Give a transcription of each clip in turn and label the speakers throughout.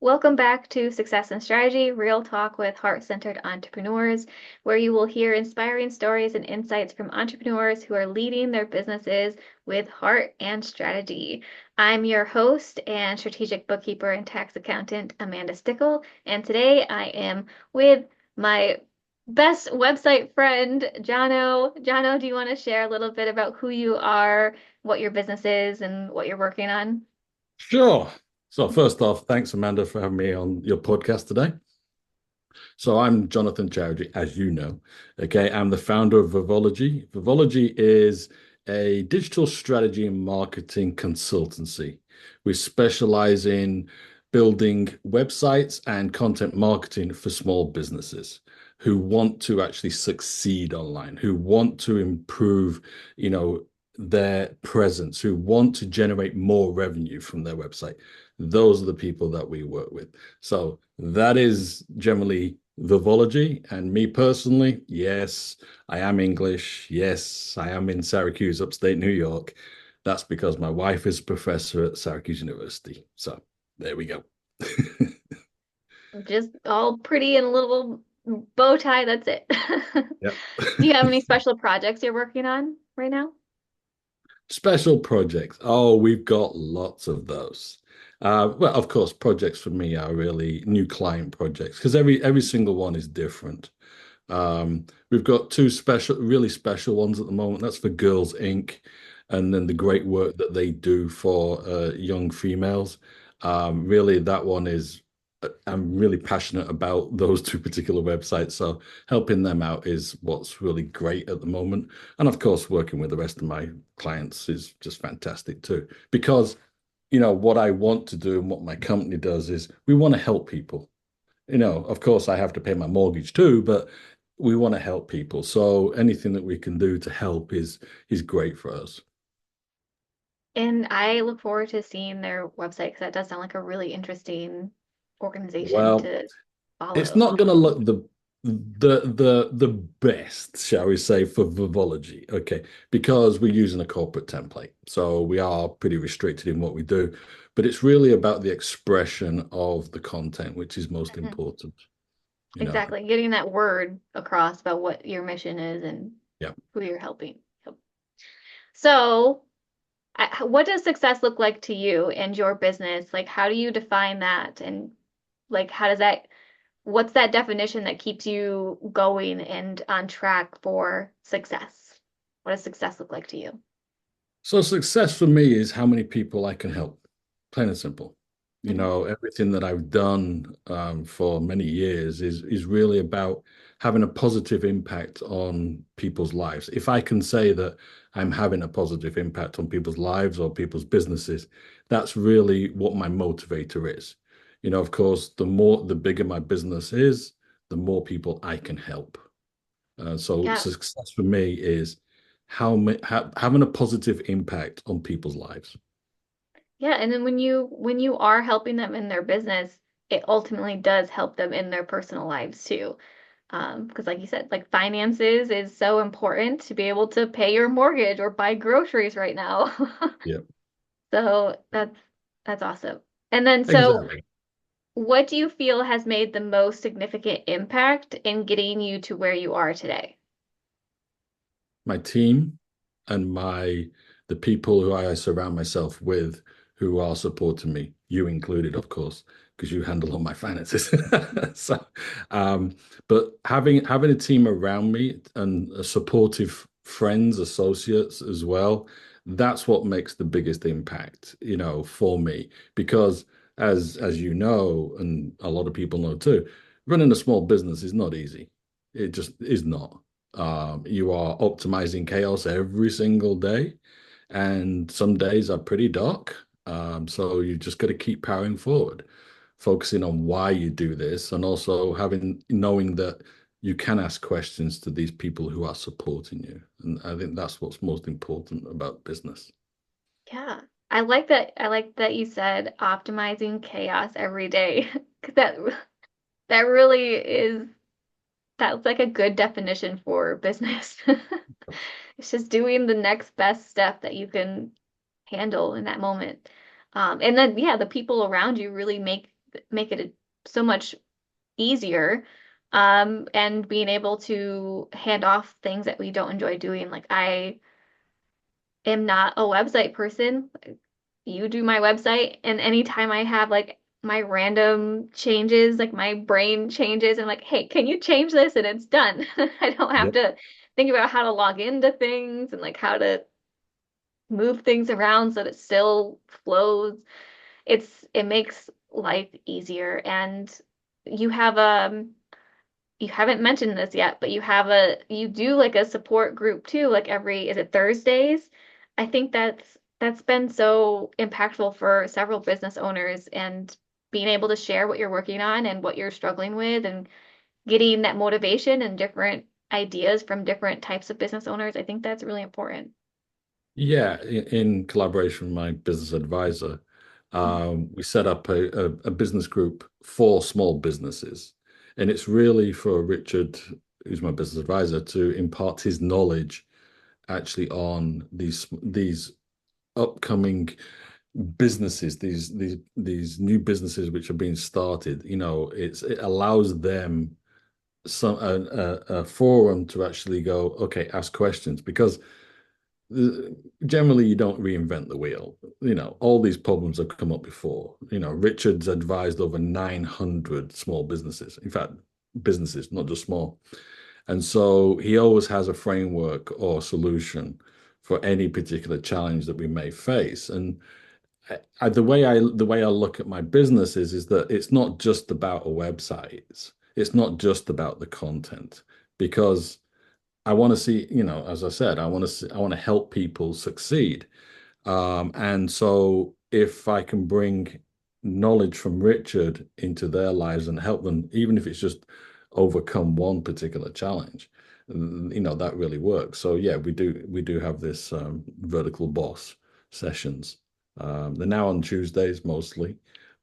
Speaker 1: Welcome back to Success and Strategy, real talk with heart-centered entrepreneurs, where you will hear inspiring stories and insights from entrepreneurs who are leading their businesses with heart and strategy. I'm your host and strategic bookkeeper and tax accountant, Amanda Stickle, and today I am with my best website friend, Jono. Jono, do you want to share a little bit about who you are, what your business is, and what you're working on?
Speaker 2: Sure. So first off, thanks Amanda for having me on your podcast today. So I'm Jonathan Chowdhury, as you know. Okay, I'm the founder of Vervology. Vervology is a digital strategy and marketing consultancy. We specialize in building websites and content marketing for small businesses who want to actually succeed online, who want to improve, their presence, who want to generate more revenue from their website. Those are the people that we work with. So that is generally Vervology. And me personally, yes, I am English. Yes, I am in Syracuse, upstate New York. That's because my wife is a professor at Syracuse University. So there we go.
Speaker 1: Just all pretty and a little bow tie, that's it.
Speaker 2: Yep.
Speaker 1: Do you have any special projects you're working on right now?
Speaker 2: Special projects. Oh, we've got lots of those. Well, of course, projects for me are really new client projects because every single one is different. We've got two really special ones at the moment. That's for Girls Inc. and then the great work that they do for young females. Really, that one is, I'm really passionate about those two particular websites. So helping them out is what's really great at the moment. And of course, working with the rest of my clients is just fantastic too. Because, what I want to do and what my company does is we want to help people. Of course, I have to pay my mortgage too, but we want to help people. So anything that we can do to help is great for us.
Speaker 1: And I look forward to seeing their website because that does sound like a really interesting organization
Speaker 2: Well,
Speaker 1: to
Speaker 2: it's
Speaker 1: follow.
Speaker 2: not going to look the best, shall we say, for Vervology, okay, because we're using a corporate template, so we are pretty restricted in what we do. But it's really about the expression of the content, which is most
Speaker 1: Mhm.
Speaker 2: important. You know,
Speaker 1: Exactly. Getting that word across about what your mission is and
Speaker 2: yeah.
Speaker 1: who you're helping. Yep. So, what does success look like to you and your business? Like, how do you define that? And like, what's that definition that keeps you going and on track for success? What does success look like to you?
Speaker 2: So success for me is how many people I can help, plain and simple.
Speaker 1: Mhm.
Speaker 2: Everything that I've done for many years is really about having a positive impact on people's lives. If I can say that I'm having a positive impact on people's lives or people's businesses, that's really what my motivator is. Of course, the bigger my business is, the more people I can help. So
Speaker 1: Yeah.
Speaker 2: success for me is having a positive impact on people's lives.
Speaker 1: Yeah, and then when you are helping them in their business, it ultimately does help them in their personal lives too. Because like you said, like finances is so important to be able to pay your mortgage or buy groceries right now.
Speaker 2: Yeah,
Speaker 1: So that's awesome. And then so
Speaker 2: exactly.
Speaker 1: what do you feel has made the most significant impact in getting you to where you are today?
Speaker 2: My team and the people who I surround myself with who are supporting me, you included, of course, because you handle all my finances. So, um, but having a team around me and supportive friends, associates as well, that's what makes the biggest impact, for me. Because as you know, and a lot of people know too, running a small business is not easy. It just is not. You are optimizing chaos every single day, and some days are pretty dark. So you just got to keep powering forward, focusing on why you do this, and also knowing that you can ask questions to these people who are supporting you. And I think that's what's most important about business.
Speaker 1: Yeah. I like that you said optimizing chaos every day. 'Cause that really is that's like a good definition for business. It's just doing the next best step that you can handle in that moment. And then yeah, the people around you really make it so much easier. And being able to hand off things that we don't enjoy doing. Like I am not a website person. You do my website, and anytime I have like my random changes, like my brain changes, and like, hey, can you change this? And it's done. I don't have
Speaker 2: Yep.
Speaker 1: to think about how to log into things and like how to move things around so that it still flows. It makes life easier. And you have you haven't mentioned this yet, but you do like a support group too, like is it Thursdays? I think that's been so impactful for several business owners and being able to share what you're working on and what you're struggling with and getting that motivation and different ideas from different types of business owners. I think that's really important.
Speaker 2: Yeah, in collaboration with my business advisor, we set up a business group for small businesses. And it's really for Richard, who's my business advisor, to impart his knowledge actually on these upcoming businesses, these new businesses which are being started. It allows them a forum to actually go, okay, ask questions because generally you don't reinvent the wheel. All these problems have come up before. Richard's advised over 900 small businesses, in fact, businesses, not just small. And so he always has a framework or solution for any particular challenge that we may face. And the way I look at my business is that it's not just about a website. It's not just about the content because I want to see, as I said, I want to help people succeed. And so if I can bring knowledge from Richard into their lives and help them, even if it's just overcome one particular challenge, that really works. So yeah, we do have this vertical boss sessions. They're now on Tuesdays mostly.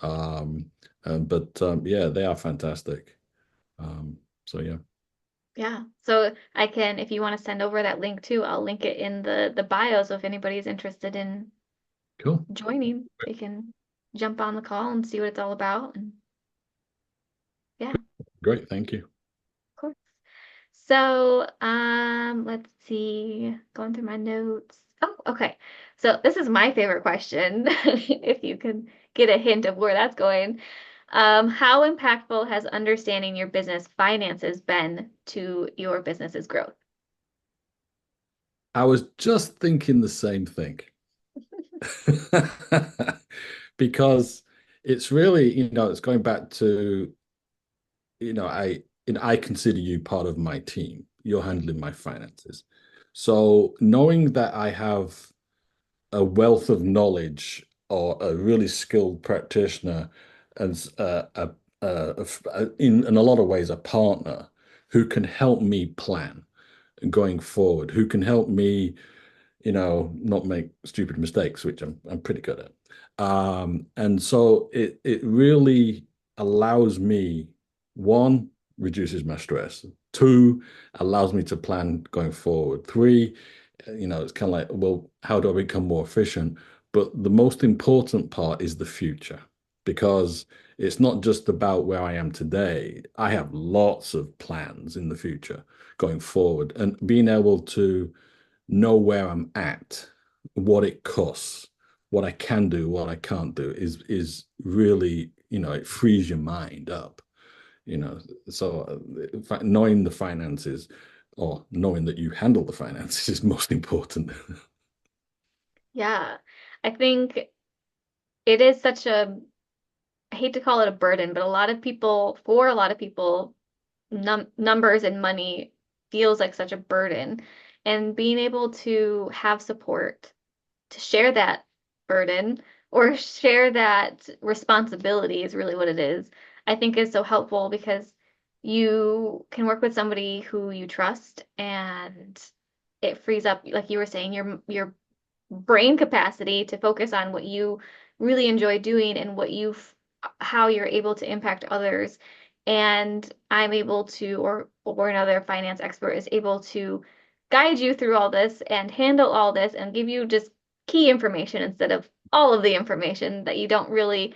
Speaker 2: Um, but yeah, they are fantastic. So yeah,
Speaker 1: Yeah. So I can, if you want to send over that link too, I'll link it in the bio. So if anybody's interested in
Speaker 2: cool.
Speaker 1: joining, they can jump on the call and see what it's all about. And yeah, of
Speaker 2: Great. Thank you.
Speaker 1: course. So, let's see, going through my notes. Oh, okay. So this is my favorite question, if you can get a hint of where that's going. How impactful has understanding your business finances been to your business's growth?
Speaker 2: I was just thinking the same thing. Because it's really, it's going back to, I consider you part of my team. You're handling my finances. So knowing that I have a wealth of knowledge or a really skilled practitioner and in a lot of ways a partner who can help me plan going forward, who can help me not make stupid mistakes, which I'm pretty good at. And so it really allows me, one, reduces my stress. Two, allows me to plan going forward. Three, it's kind of like, well, how do I become more efficient? But the most important part is the future because it's not just about where I am today. I have lots of plans in the future going forward, and being able to know where I'm at, what it costs, what I can do, what I can't do is really, it frees your mind up, you know. So knowing the finances or knowing that you handle the finances is most important.
Speaker 1: Yeah, I think it is such I hate to call it a burden, but for a lot of people, numbers and money feels like such a burden. And being able to have support to share that burden or share that responsibility is really what it is. I think is so helpful because you can work with somebody who you trust and it frees up, like you were saying, your brain capacity to focus on what you really enjoy doing and how you're able to impact others. And I'm able to, or another finance expert is able to guide you through all this and handle all this and give you just key information instead of all of the information that you don't really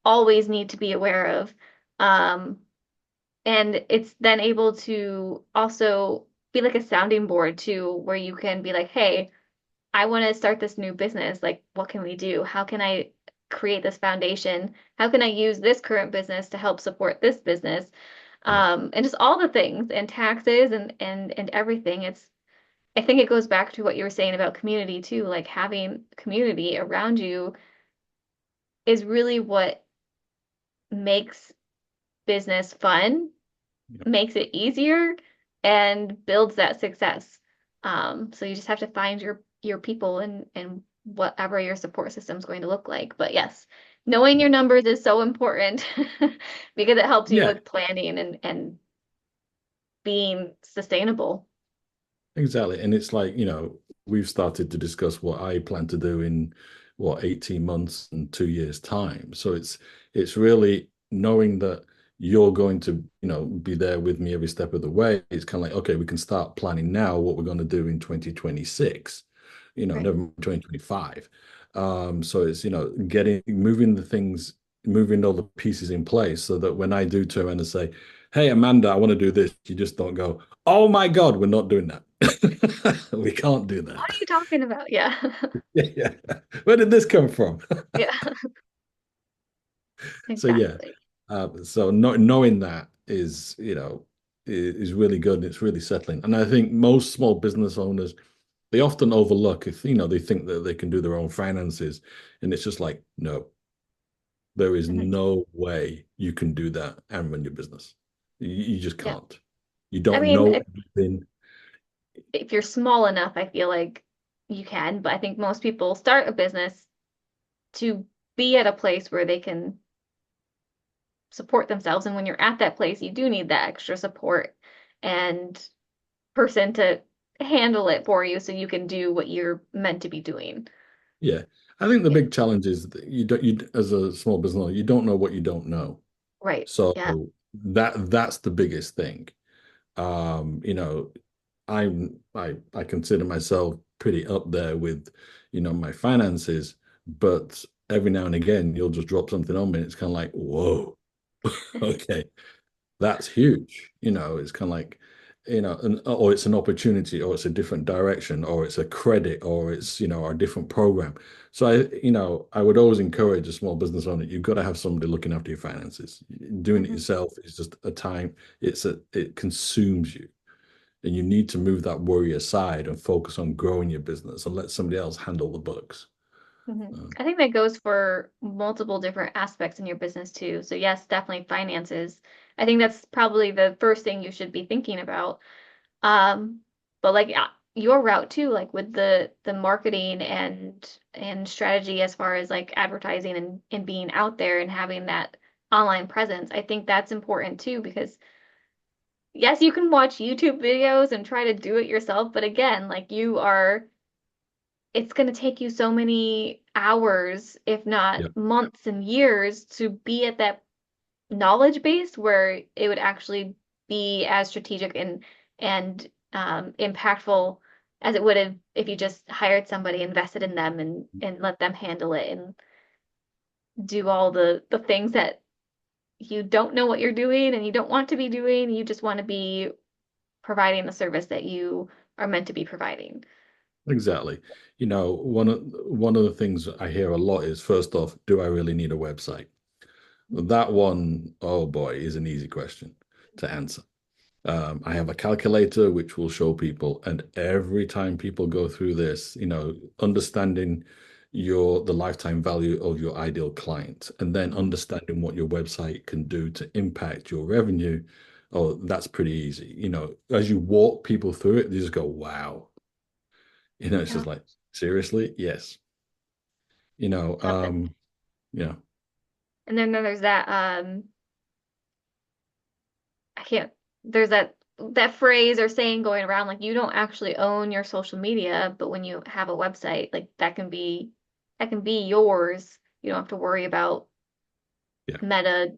Speaker 1: always need to be aware of. Um, and it's then able to also be like a sounding board too, where you can be like, hey, I want to start this new business. Like, what can we do? How can I create this foundation? How can I use this current business to help support this business?
Speaker 2: Yeah.
Speaker 1: And just all the things and taxes and everything. I think it goes back to what you were saying about community too. Like having community around you is really what makes business fun,
Speaker 2: Yeah.
Speaker 1: makes it easier, and builds that success. So you just have to find your people and whatever your support system is going to look like. But yes, knowing your numbers is so important because it helps you
Speaker 2: Yeah,
Speaker 1: with planning and being sustainable.
Speaker 2: exactly. And it's like, we've started to discuss what I plan to do in 18 months and 2 years time. So it's really knowing that you're going to, be there with me every step of the way. It's kind of like, okay, we can start planning now what we're going to do in 2026,
Speaker 1: Right.
Speaker 2: never mind 2025. So it's, moving all the pieces in place so that when I do turn around and say, hey, Amanda, I want to do this, you just don't go, oh my God, we're not doing that. We can't do
Speaker 1: What are
Speaker 2: that.
Speaker 1: you talking about? Yeah.
Speaker 2: Yeah. Where did this come from?
Speaker 1: Yeah,
Speaker 2: So yeah.
Speaker 1: exactly.
Speaker 2: So knowing that is really good and it's really settling. And I think most small business owners, they often overlook if, they think that they can do their own finances. And it's just like, no, there is
Speaker 1: Mhm.
Speaker 2: no way you can do that and run your business. You just
Speaker 1: Yeah.
Speaker 2: can't. You
Speaker 1: I
Speaker 2: don't
Speaker 1: mean,
Speaker 2: know everything.
Speaker 1: if you're small enough, I feel like you can, but I think most people start a business to be at a place where they can support themselves. And when you're at that place, you do need that extra support and person to handle it for you so you can do what you're meant to be doing.
Speaker 2: Yeah. I think the
Speaker 1: Yeah.
Speaker 2: big challenge is that you as a small business owner, you don't know what you don't know.
Speaker 1: Right.
Speaker 2: So
Speaker 1: Yeah.
Speaker 2: that's the biggest thing. Um, you know, I consider myself pretty up there with, my finances, but every now and again you'll just drop something on me and it's kind of like, whoa, okay, that's huge. It's kind of like, or it's an opportunity, or it's a different direction, or it's a credit, or it's, a different program. So I would always encourage a small business owner, you've got to have somebody looking after your finances. Doing it
Speaker 1: Hmm.
Speaker 2: yourself is just a time, it consumes you. And you need to move that worry aside and focus on growing your business and let somebody else handle the books.
Speaker 1: Hmm.
Speaker 2: Um,
Speaker 1: I think that goes for multiple different aspects in your business too. So yes, definitely finances. I think that's probably the first thing you should be thinking about. Um, but like your route too, like with the marketing and strategy as far as like advertising and being out there and having that online presence, I think that's important too because yes, you can watch YouTube videos and try to do it yourself, but again, like it's going to take you so many hours, if not
Speaker 2: yeah,
Speaker 1: months and years, to be at that knowledge base where it would actually be as strategic and impactful as it would have if you just hired somebody, invested in them, and let them handle it and do all the things that you don't know what you're doing and you don't want to be doing. You just want to be providing the service that you are meant to be providing.
Speaker 2: exactly. One of the things I hear a lot is, first off, do I really need a website? That one, oh boy, is an easy question to answer. I have a calculator which will show people, and every time people go through this, understanding the lifetime value of your ideal client, and then understanding what your website can do to impact your revenue. Oh, that's pretty easy. As you walk people through it, they just go, wow. It's
Speaker 1: Yeah.
Speaker 2: just like, seriously? Yes. You know,
Speaker 1: Yep.
Speaker 2: um, yeah,
Speaker 1: And then there's that I can't there's that phrase or saying going around like you don't actually own your social media, but when you have a website, like that can be yours. You don't have to worry about
Speaker 2: yeah,
Speaker 1: Meta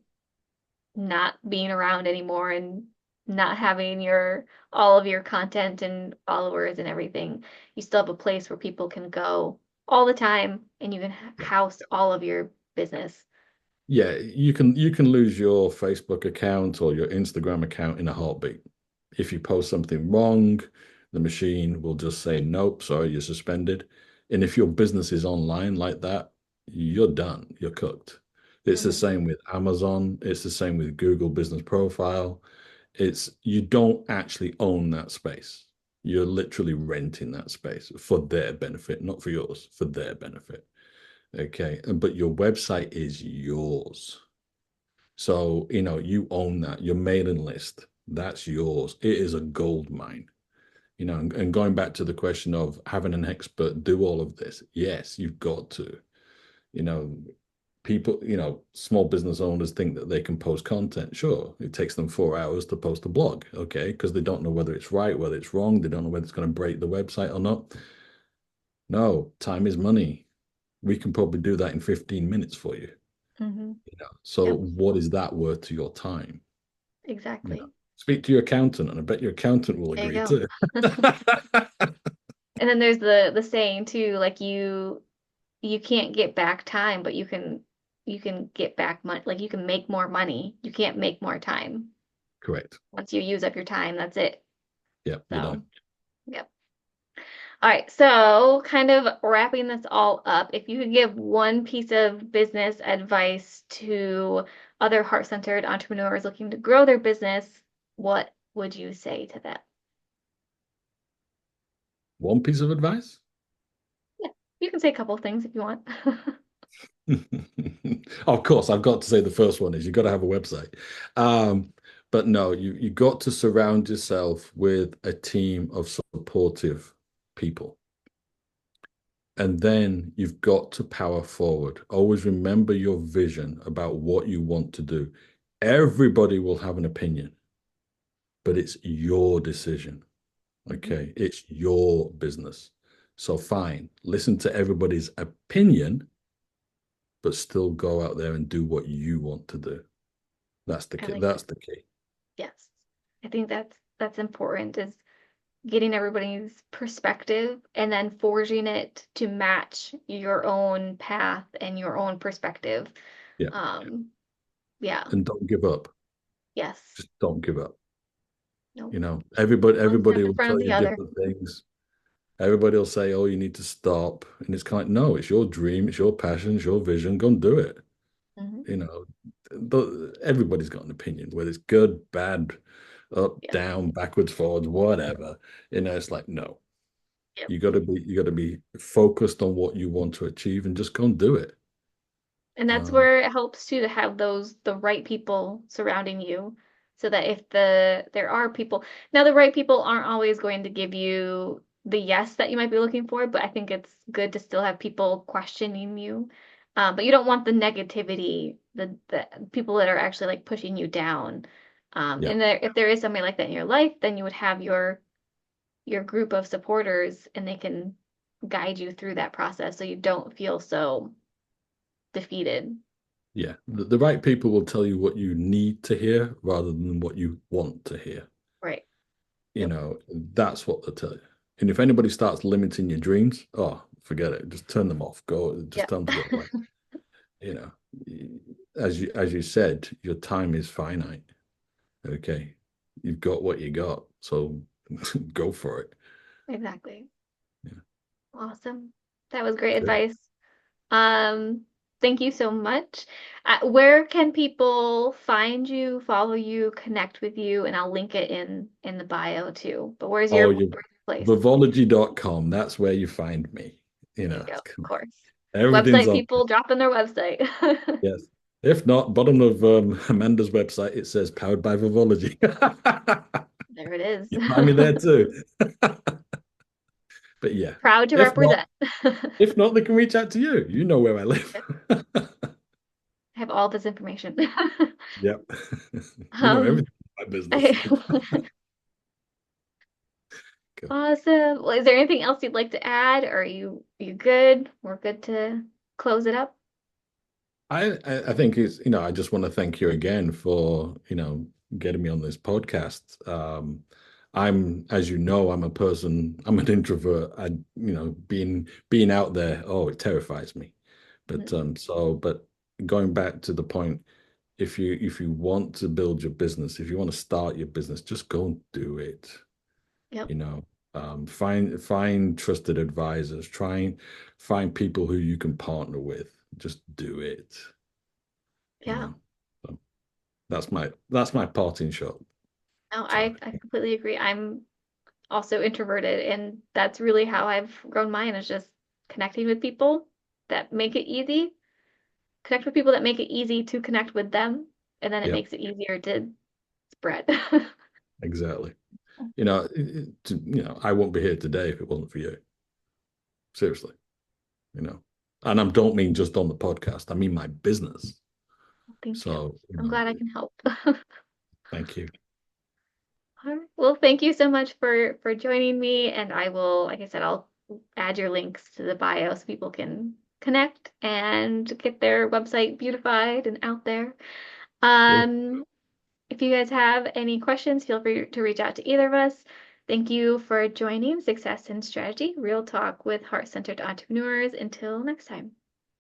Speaker 1: not being around anymore and not having your all of your content and followers and everything. You still have a place where people can go all the time and you can
Speaker 2: yeah.
Speaker 1: house all of your business.
Speaker 2: Yeah, you can lose your Facebook account or your Instagram account in a heartbeat. If you post something wrong, the machine will just say, nope, sorry, you're suspended. And if your business is online like that, you're done. You're cooked. It's the
Speaker 1: Hmm.
Speaker 2: same with Amazon. It's the same with Google Business Profile. It's you don't actually own that space. You're literally renting that space for their benefit, not for yours, for their benefit. Okay. But your website is yours. So, you own that. Your mailing list, that's yours. It is a gold mine. And going back to the question of having an expert do all of this, yes, you've got to. You know, people, small business owners think that they can post content. Sure, it takes them 4 hours to post a blog, okay, because they don't know whether it's right, whether it's wrong. They don't know whether it's going to break the website or not. No, time is money. We can probably do that in 15 minutes for you.
Speaker 1: Hmm.
Speaker 2: So
Speaker 1: Yep,
Speaker 2: what is that worth to your time? You know,
Speaker 1: exactly.
Speaker 2: speak to your accountant, and I bet your accountant will
Speaker 1: There you
Speaker 2: agree
Speaker 1: go.
Speaker 2: too.
Speaker 1: And then there's the saying too, like you can't get back time, but you can get back money. Like you can make more money. You can't make more time.
Speaker 2: Correct.
Speaker 1: Once you use up your time, that's it.
Speaker 2: Yeah, you're
Speaker 1: So,
Speaker 2: done.
Speaker 1: yep. All right. So, kind of wrapping this all up, if you could give one piece of business advice to other heart-centered entrepreneurs looking to grow their business, what would you say to them?
Speaker 2: One piece of advice?
Speaker 1: Yeah, you can say a couple of things if you want.
Speaker 2: Of course, I've got to say the first one is you got to have a website. Um, but no, you got to surround yourself with a team of supportive people. And then you've got to power forward. Always remember your vision about what you want to do. Everybody will have an opinion, but it's your decision.
Speaker 1: Mhm.
Speaker 2: Okay. It's your business. So fine, listen to everybody's opinion, but still go out there and do what you want to do. That's the
Speaker 1: I
Speaker 2: key.
Speaker 1: like
Speaker 2: That's
Speaker 1: that.
Speaker 2: the key.
Speaker 1: Yes. I think that's important is getting everybody's perspective and then forging it to match your own path and your own perspective.
Speaker 2: Yeah.
Speaker 1: Um, yeah.
Speaker 2: And don't give up.
Speaker 1: Yes.
Speaker 2: Just don't give up.
Speaker 1: No. One step
Speaker 2: Everybody
Speaker 1: in
Speaker 2: will
Speaker 1: front of
Speaker 2: tell
Speaker 1: the
Speaker 2: you
Speaker 1: other.
Speaker 2: different things. Everybody will say, oh, you need to stop. And it's kind of, no, it's your dream, it's your passion, it's your vision. Go and do it.
Speaker 1: Hmm.
Speaker 2: You know, everybody's got an opinion, whether it's good, bad, up,
Speaker 1: Yes.
Speaker 2: down, backwards, forwards, whatever. It's like, no,
Speaker 1: Yep.
Speaker 2: you got to be focused on what you want to achieve and just go and do it.
Speaker 1: And that's
Speaker 2: Um,
Speaker 1: where it helps too to have the right people surrounding you so that if there are people now the right people aren't always going to give you the yes that you might be looking for, but I think it's good to still have people questioning you. But you don't want the negativity, the people that are actually like pushing you down.
Speaker 2: yeah,
Speaker 1: And if there is somebody like that in your life, then you would have your group of supporters and they can guide you through that process so you don't feel so defeated.
Speaker 2: yeah. The right people will tell you what you need to hear rather than what you want to hear.
Speaker 1: Right.
Speaker 2: You
Speaker 1: Yep.
Speaker 2: know, that's what they'll tell you. And if anybody starts limiting your dreams, oh, forget it. Just turn them off. Go, just
Speaker 1: Yep.
Speaker 2: tell them to go away. You know, as you said, your time is finite. Okay, you've got what you got, so go for it.
Speaker 1: Exactly.
Speaker 2: Yeah.
Speaker 1: Awesome. That was great
Speaker 2: Good.
Speaker 1: advice. Um, Thank you so much. Where can people find you, follow you, connect with you? And I'll link it in the bio too. But where's
Speaker 2: Oh,
Speaker 1: your
Speaker 2: you
Speaker 1: birthplace?
Speaker 2: Vervology.com. That's where you find me.
Speaker 1: There you go. Of
Speaker 2: Come on.
Speaker 1: course.
Speaker 2: Everything's
Speaker 1: Website
Speaker 2: on there.
Speaker 1: people, drop in their website.
Speaker 2: Yes. If not, bottom of Amanda's website, it says powered by Vervology.
Speaker 1: There it is.
Speaker 2: You find me there too. But yeah,
Speaker 1: Proud to
Speaker 2: if not,
Speaker 1: represent.
Speaker 2: if not, they can reach out to you. You know where I live.
Speaker 1: Yep. I have all this information.
Speaker 2: Yep. You know
Speaker 1: Um,
Speaker 2: everything about business.
Speaker 1: I,
Speaker 2: Cool.
Speaker 1: Awesome. Well, is there anything else you'd like to add? Or are you good? We're good to close it up.
Speaker 2: I think it's, I just want to thank you again for, getting me on this podcast. As you know, I'm an introvert. Being out there, oh, it terrifies me. But
Speaker 1: Mhm.
Speaker 2: but going back to the point, if you want to build your business, if you want to start your business, just go and do it.
Speaker 1: Yep.
Speaker 2: You know, find trusted advisors, find people who you can partner with. Just do it. You
Speaker 1: Yeah.
Speaker 2: know, so that's my parting shot,
Speaker 1: No,
Speaker 2: Charlie.
Speaker 1: I completely agree. I'm also introverted, and that's really how I've grown mine is just connecting with people that make it easy. Connect with people that make it easy to connect with them, and then it
Speaker 2: Yeah,
Speaker 1: makes it easier to spread.
Speaker 2: exactly. I won't be here today if it wasn't for you. Seriously, and I don't mean just on the podcast. I mean my business.
Speaker 1: Thank you.
Speaker 2: So,
Speaker 1: I'm glad I can help.
Speaker 2: thank you.
Speaker 1: All right. Well, thank you so much for joining me, and I will, like I said, I'll add your links to the bio so people can connect and get their website beautified and out there.
Speaker 2: Cool.
Speaker 1: Um, if you guys have any questions, feel free to reach out to either of us. Thank you for joining Success and Strategy, Real Talk with Heart-Centered Entrepreneurs. Until next time.